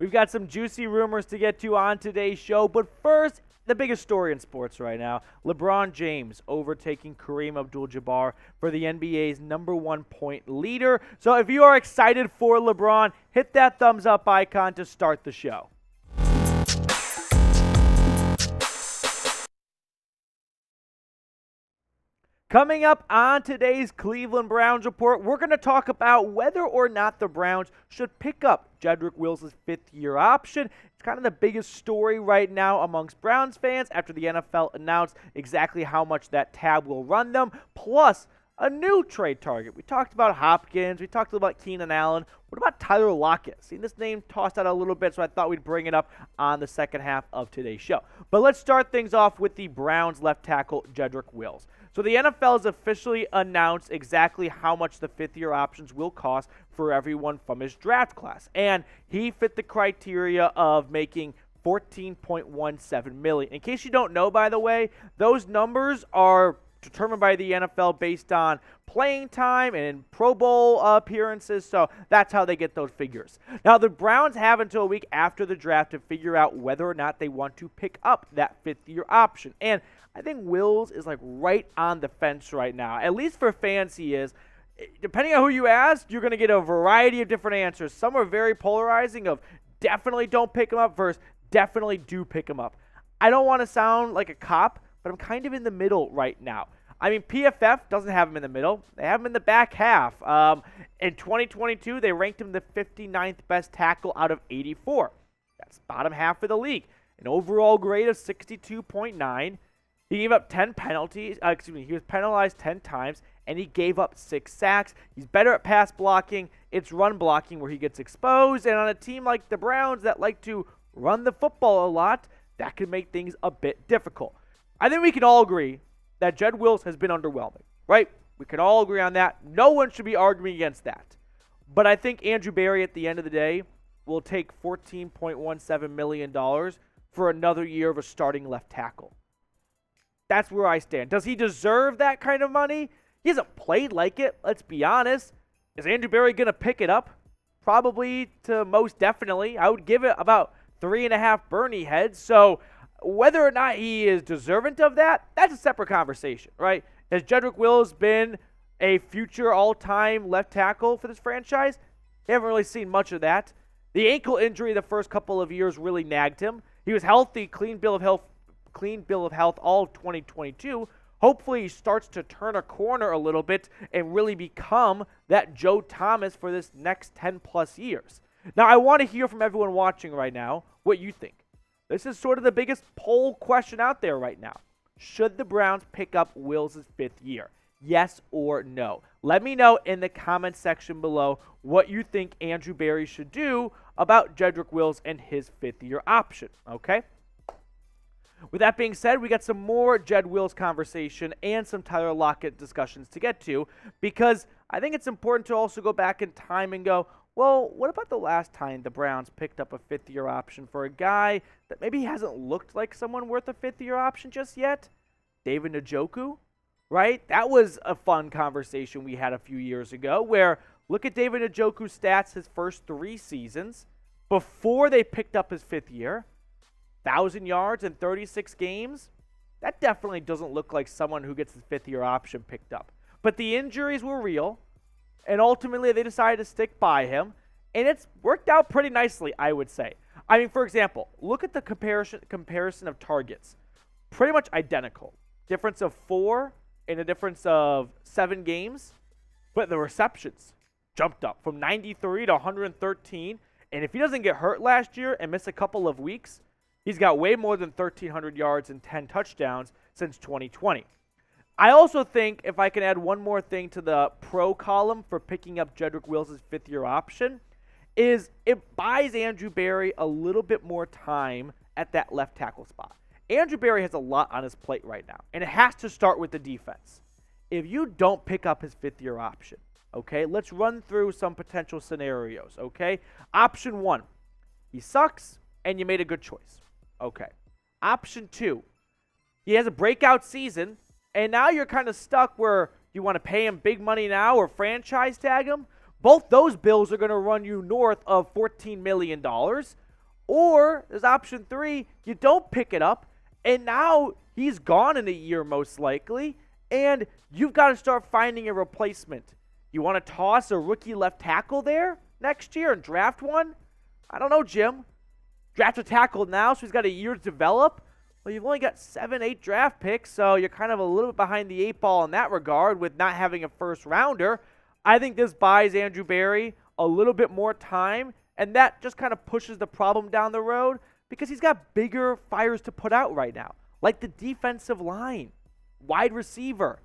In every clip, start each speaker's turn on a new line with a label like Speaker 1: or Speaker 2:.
Speaker 1: We've got some juicy rumors to get to on today's show, but first, the biggest story in sports right now, LeBron James overtaking Kareem Abdul-Jabbar for the NBA's #1 point leader. So if you are excited for LeBron, hit that thumbs up icon to start the show. Coming up on today's Cleveland Browns Report, we're going to talk about whether or not the Browns should pick up Jedrick Wills' 5th-year option. It's kind of the biggest story right now amongst Browns fans after the NFL announced exactly how much that tab will run them, plus a new trade target. We talked about Hopkins. We talked about Keenan Allen. What about Tyler Lockett? Seen this name tossed out a little bit, so I thought we'd bring it up on the second half of today's show. But let's start things off with the Browns left tackle, Jedrick Wills. So the NFL has officially announced exactly how much the 5th-year options will cost for everyone from his draft class. And he fit the criteria of making $14.17 million. In case you don't know, by the way, those numbers are determined by the NFL based on playing time and Pro Bowl appearances, so that's how they get those figures. Now, the Browns have until a week after the draft to figure out whether or not they want to pick up that 5th-year option. And I think Wills is like right on the fence right now. At least for fans, he is. Depending on who you ask, you're going to get a variety of different answers. Some are very polarizing of definitely don't pick him up versus definitely do pick him up. I don't want to sound like a cop, but I'm kind of in the middle right now. I mean, PFF doesn't have him in the middle. They have him in the back half. In 2022, they ranked him the 59th best tackle out of 84. That's bottom half of the league. An overall grade of 62.9. He gave up 10 penalties. He was penalized 10 times, and he gave up 6 sacks. He's better at pass blocking. It's run blocking where he gets exposed. And on a team like the Browns that like to run the football a lot, that can make things a bit difficult. I think we can all agree that Jed Wills has been underwhelming, right? We can all agree on that. No one should be arguing against that. But I think Andrew Berry, at the end of the day, will take $14.17 million for another year of a starting left tackle. That's where I stand. Does he deserve that kind of money? He hasn't played like it, let's be honest. Is Andrew Berry going to pick it up? Probably to most definitely. I would give it about 3.5 Bernie heads. So whether or not he is deserving of that, that's a separate conversation, right? Has Jedrick Wills been a future all-time left tackle for this franchise? They haven't really seen much of that. The ankle injury the first couple of years really nagged him. He was healthy, clean bill of health all of 2022. Hopefully he starts to turn a corner a little bit and really become that Joe Thomas for this next 10-plus years. Now, I want to hear from everyone watching right now what you think. This is sort of the biggest poll question out there right now. Should the Browns pick up Wills' 5th year? Yes or no? Let me know in the comments section below what you think Andrew Berry should do about Jedrick Wills and his 5th-year option, okay? With that being said, we got some more Jed Wills conversation and some Tyler Lockett discussions to get to, because I think it's important to also go back in time and go, well, what about the last time the Browns picked up a 5th-year option for a guy that maybe hasn't looked like someone worth a 5th-year option just yet? David Njoku, right? That was a fun conversation we had a few years ago where look at David Njoku's stats his first 3 seasons before they picked up his 5th year. 1,000 yards in 36 games. That definitely doesn't look like someone who gets his 5th-year option picked up. But the injuries were real. And ultimately, they decided to stick by him. And it's worked out pretty nicely, I would say. I mean, for example, look at the comparison of targets. Pretty much identical. Difference of 4 and a difference of 7 games. But the receptions jumped up from 93 to 113. And if he doesn't get hurt last year and miss a couple of weeks, he's got way more than 1,300 yards and 10 touchdowns since 2020. I also think, if I can add one more thing to the pro column for picking up Jedrick Wills' 5th-year option, is it buys Andrew Berry a little bit more time at that left tackle spot. Andrew Berry has a lot on his plate right now, and it has to start with the defense. If you don't pick up his 5th-year option, okay, let's run through some potential scenarios, okay? Option 1, he sucks, and you made a good choice. Okay. Option 2, he has a breakout season, and now you're kind of stuck where you want to pay him big money now or franchise tag him. Both those bills are going to run you north of $14 million. Or there's option 3, you don't pick it up, and now he's gone in a year most likely, and you've got to start finding a replacement. You want to toss a rookie left tackle there next year and draft one? I don't know, Jim. Draft a tackle now so he's got a year to develop? Well, you've only got 7, 8 draft picks, so you're kind of a little bit behind the 8 ball in that regard with not having a first rounder. I think this buys Andrew Berry a little bit more time, and that just kind of pushes the problem down the road because he's got bigger fires to put out right now, like the defensive line, wide receiver.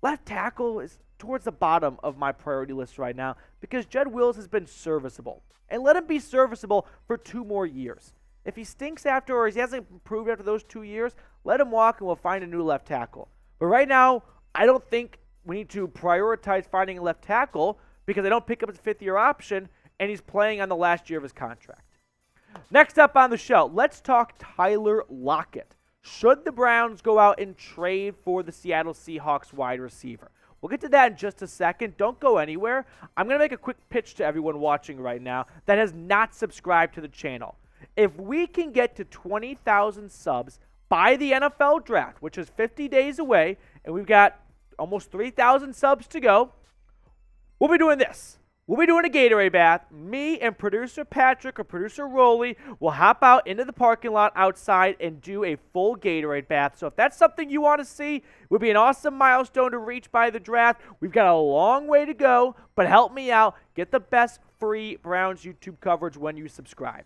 Speaker 1: Left tackle is towards the bottom of my priority list right now because Jedrick Wills has been serviceable. And let him be serviceable for 2 more years. If he stinks after or he hasn't improved after those 2 years, let him walk and we'll find a new left tackle. But right now, I don't think we need to prioritize finding a left tackle because I don't pick up his 5th-year option and he's playing on the last year of his contract. Next up on the show, let's talk Tyler Lockett. Should the Browns go out and trade for the Seattle Seahawks wide receiver? We'll get to that in just a second. Don't go anywhere. I'm going to make a quick pitch to everyone watching right now that has not subscribed to the channel. If we can get to 20,000 subs by the NFL draft, which is 50 days away, and we've got almost 3,000 subs to go, we'll be doing this. We'll be doing a Gatorade bath. Me and producer Patrick or producer Rolly will hop out into the parking lot outside and do a full Gatorade bath. So if that's something you want to see, it would be an awesome milestone to reach by the draft. We've got a long way to go, but help me out. Get the best free Browns YouTube coverage when you subscribe.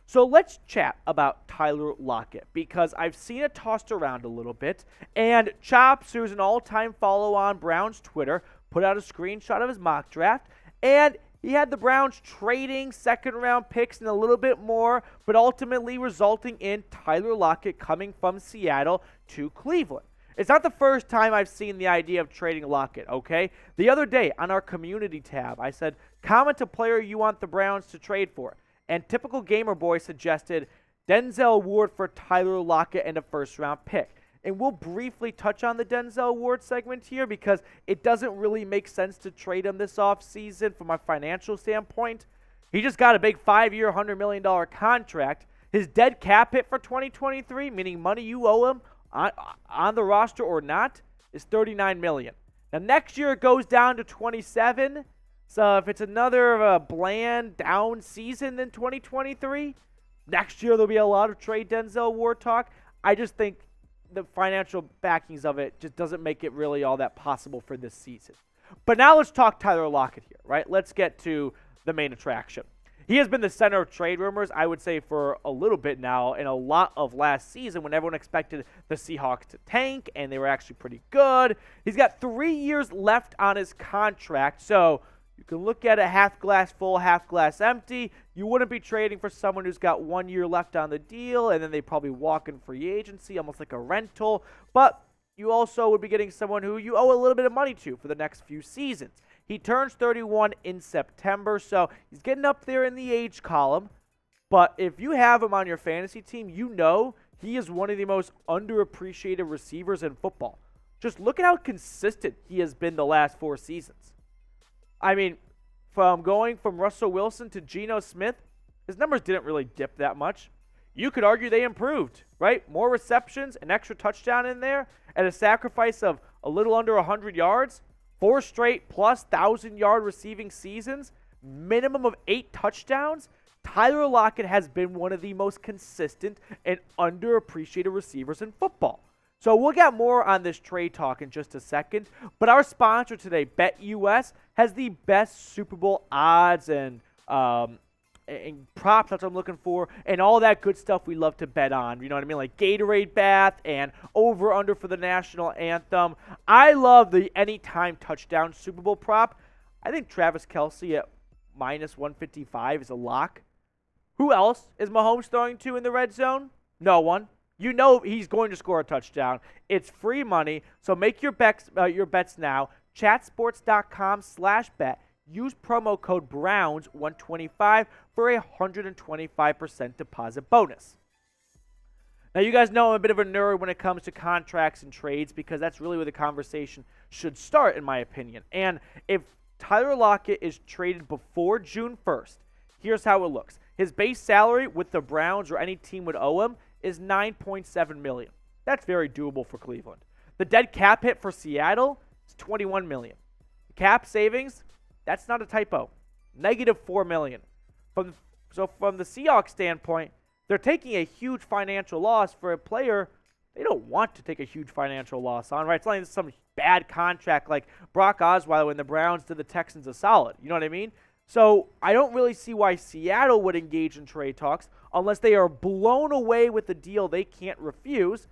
Speaker 1: So let's chat about Tyler Lockett because I've seen it tossed around a little bit. And Chops, who's an all-time follow on Browns Twitter, put out a screenshot of his mock draft, and he had the Browns trading second-round picks and a little bit more, but ultimately resulting in Tyler Lockett coming from Seattle to Cleveland. It's not the first time I've seen the idea of trading Lockett, okay? The other day on our community tab, I said, comment a player you want the Browns to trade for. And Typical Gamer Boy suggested Denzel Ward for Tyler Lockett and a first-round pick. And we'll briefly touch on the Denzel Ward segment here because it doesn't really make sense to trade him this offseason from a financial standpoint. He just got a big 5-year, $100 million contract. His dead cap hit for 2023, meaning money you owe him on the roster or not, is $39 million. Now, next year it goes down to 27. So if it's another bland down season in 2023, next year there'll be a lot of trade Denzel Ward talk. I just think the financial backings of it just doesn't make it really all that possible for this season. But now let's talk Tyler Lockett here, right? Let's get to the main attraction. He has been the center of trade rumors, I would say, for a little bit now, and a lot of last season when everyone expected the Seahawks to tank, and they were actually pretty good. He's got 3 years left on his contract, so you can look at it half glass full, half glass empty. You wouldn't be trading for someone who's got 1 year left on the deal, and then they probably walk in free agency, almost like a rental. But you also would be getting someone who you owe a little bit of money to for the next few seasons. He turns 31 in September, so he's getting up there in the age column. But if you have him on your fantasy team, you know he is one of the most underappreciated receivers in football. Just look at how consistent he has been the last 4 seasons. I mean, from going from Russell Wilson to Geno Smith, his numbers didn't really dip that much. You could argue they improved, right? More receptions, an extra touchdown in there, at a sacrifice of a little under 100 yards, 4 straight plus 1,000-yard receiving seasons, minimum of 8 touchdowns. Tyler Lockett has been one of the most consistent and underappreciated receivers in football. So we'll get more on this trade talk in just a second. But our sponsor today, BetUS, has the best Super Bowl odds and props, that's what I'm looking for, and all that good stuff we love to bet on. You know what I mean? Like Gatorade bath and over-under for the national anthem. I love the anytime touchdown Super Bowl prop. I think Travis Kelce at minus 155 is a lock. Who else is Mahomes throwing to in the red zone? No one. You know he's going to score a touchdown. It's free money, so make your bets now. Chatsports.com/bet. Use promo code Browns125 for a 125% deposit bonus. Now, you guys know I'm a bit of a nerd when it comes to contracts and trades because that's really where the conversation should start, in my opinion. And if Tyler Lockett is traded before June 1st, Here's how it looks. His base salary with the Browns or any team would owe him is $9.7 million. That's very doable for Cleveland. The dead cap hit for Seattle is $21 million. Cap savings, that's not a typo. -$4 million. So from the Seahawks standpoint, they're taking a huge financial loss for a player they don't want to take a huge financial loss on, right? It's not like some bad contract like Brock Osweiler when the Browns did the Texans a solid. You know what I mean? So I don't really see why Seattle would engage in trade talks unless they are blown away with the deal they can't refuse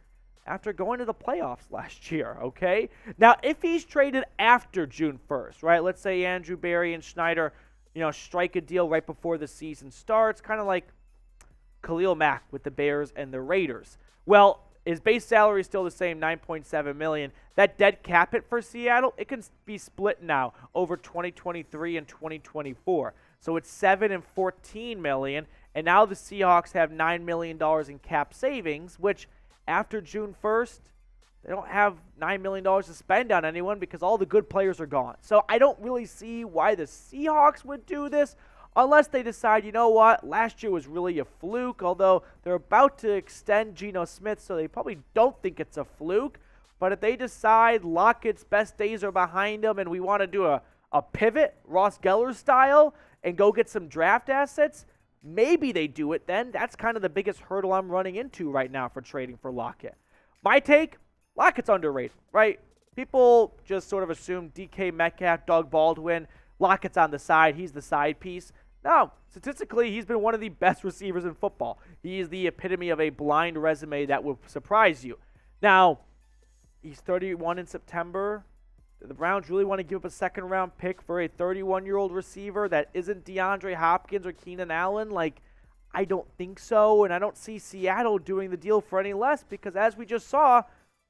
Speaker 1: after going to the playoffs last year, okay? Now, if he's traded after June 1st, right? Let's say Andrew Berry and Schneider, strike a deal right before the season starts, kind of like Khalil Mack with the Bears and the Raiders. Well, his base salary is still the same, $9.7 million. That dead cap hit for Seattle, it can be split now over 2023 and 2024. So it's $7 and $14 million, and now the Seahawks have $9 million in cap savings, which after June 1st, they don't have $9 million to spend on anyone because all the good players are gone. So I don't really see why the Seahawks would do this unless they decide, you know what, last year was really a fluke, although they're about to extend Geno Smith, so they probably don't think it's a fluke. But if they decide Lockett's best days are behind him and we want to do a pivot, Ross Geller style, and go get some draft assets, maybe they do it then. That's kind of the biggest hurdle I'm running into right now for trading for Lockett. My take, Lockett's underrated, right? People just sort of assume DK Metcalf, Doug Baldwin, Lockett's on the side, he's the side piece. No, statistically, he's been one of the best receivers in football. He is the epitome of a blind resume that will surprise you. Now, he's 31 in September. Do the Browns really want to give up a second-round pick for a 31-year-old receiver that isn't DeAndre Hopkins or Keenan Allen? I don't think so, and I don't see Seattle doing the deal for any less because, as we just saw,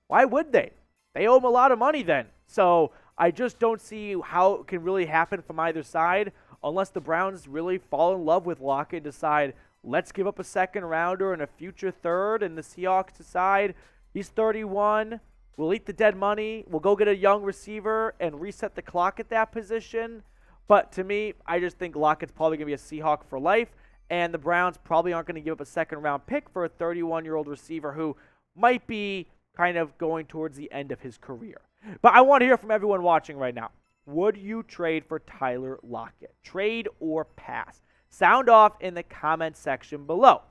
Speaker 1: why would they? They owe him a lot of money then. So I just don't see how it can really happen from either side unless the Browns really fall in love with Lockett and decide, let's give up a second-rounder and a future third, and the Seahawks decide he's 31, we'll eat the dead money, we'll go get a young receiver and reset the clock at that position. But to me, I just think Lockett's probably going to be a Seahawk for life, and the Browns probably aren't going to give up a second-round pick for a 31-year-old receiver who might be kind of going towards the end of his career. But I want to hear from everyone watching right now. Would you trade for Tyler Lockett? Trade or pass? Sound off in the comment section below.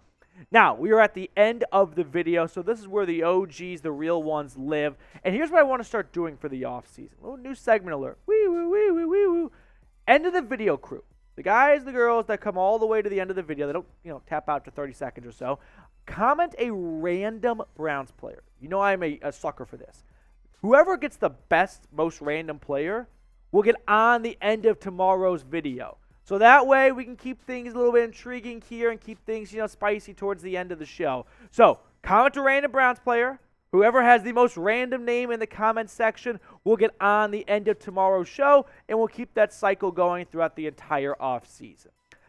Speaker 1: Now, we are at the end of the video, so this is where the OGs, the real ones, live. And here's what I want to start doing for the offseason. A little new segment alert. Wee, woo, wee, woo, wee, woo. End of the video crew. The guys, the girls that come all the way to the end of the video, they don't, tap out to 30 seconds or so. Comment a random Browns player. You know I'm a sucker for this. Whoever gets the best, most random player will get on the end of tomorrow's video. So that way we can keep things a little bit intriguing here and keep things, spicy towards the end of the show. So comment a random Browns player. Whoever has the most random name in the comment section will get on the end of tomorrow's show, and we'll keep that cycle going throughout the entire offseason.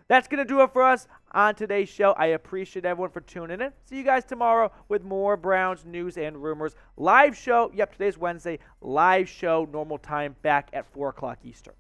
Speaker 1: That's going to do it for us on today's show. I appreciate everyone for tuning in. See you guys tomorrow with more Browns news and rumors. Live show, today's Wednesday. Live show, normal time, back at 4 o'clock Eastern.